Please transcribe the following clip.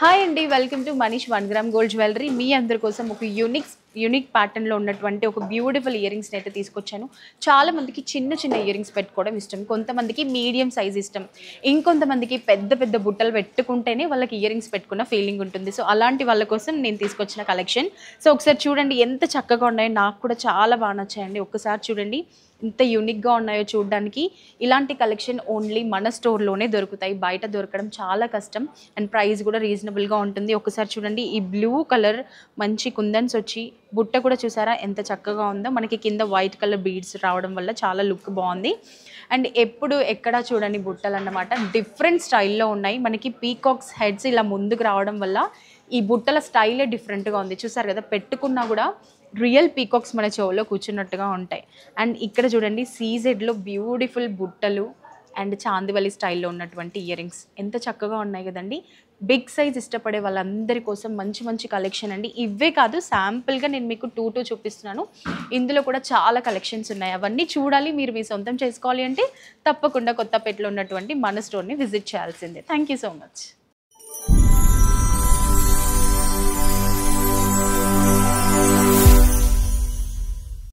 Hi అండి, welcome to Manish 1 gram gold jewellery. మీ అందరి కోసం ఒక యూనిక్ ప్యాటర్న్లో ఉన్నటువంటి ఒక బ్యూటిఫుల్ ఇయర్ రింగ్స్ని అయితే తీసుకొచ్చాను. చాలా మందికి చిన్న చిన్న ఇయర్ రింగ్స్ పెట్టుకోవడం ఇష్టం, కొంతమందికి మీడియం సైజ్ ఇష్టం, ఇంకొంతమందికి పెద్ద పెద్ద బుట్టలు పెట్టుకుంటేనే వాళ్ళకి ఇయర్ రింగ్స్ పెట్టుకున్న ఫీలింగ్ ఉంటుంది. సో అలాంటి వాళ్ళ కోసం నేను తీసుకొచ్చిన కలెక్షన్. సో ఒకసారి చూడండి ఎంత చక్కగా ఉన్నాయో, నాకు కూడా చాలా బాగా నచ్చాయండి. ఒక్కసారి చూడండి ఎంత యూనిక్గా ఉన్నాయో చూడడానికి. ఇలాంటి కలెక్షన్ ఓన్లీ మన స్టోర్లోనే దొరుకుతాయి, బయట దొరకడం చాలా కష్టం. అండ్ ప్రైస్ కూడా రీజనబుల్గా ఉంటుంది. ఒకసారి చూడండి, ఈ బ్లూ కలర్ మంచి కుందన్స్ వచ్చి బుట్ట కూడా చూసారా ఎంత చక్కగా ఉందో. మనకి కింద వైట్ కలర్ బీడ్స్ రావడం వల్ల చాలా లుక్ బాగుంది. అండ్ ఎప్పుడు ఎక్కడా చూడండి బుట్టలు అన్నమాట, డిఫరెంట్ స్టైల్లో ఉన్నాయి. మనకి పీకాక్స్ హెడ్స్ ఇలా ముందుకు రావడం వల్ల ఈ బుట్టల స్టైలే డిఫరెంట్గా ఉంది. చూసారు కదా, పెట్టుకున్నా కూడా రియల్ పీకాక్స్ మన చెవులో కూర్చున్నట్టుగా ఉంటాయి. అండ్ ఇక్కడ చూడండి సీజెడ్లో బ్యూటిఫుల్ బుట్టలు అండ్ చాందివలి స్టైల్లో ఉన్నటువంటి ఇయర్ రింగ్స్ ఎంత చక్కగా ఉన్నాయి కదండి. బిగ్ సైజ్ ఇష్టపడే వాళ్ళందరి కోసం మంచి మంచి కలెక్షన్ అండి. ఇవే కాదు, శాంపుల్గా నేను మీకు టూ చూపిస్తున్నాను. ఇందులో కూడా చాలా కలెక్షన్స్ ఉన్నాయి. అవన్నీ చూడాలి, మీరు మీ సొంతం చేసుకోవాలి అంటే తప్పకుండా కొత్తపేటలో ఉన్నటువంటి మన స్టోర్ని విజిట్ చేయాల్సిందే. Thank you so much.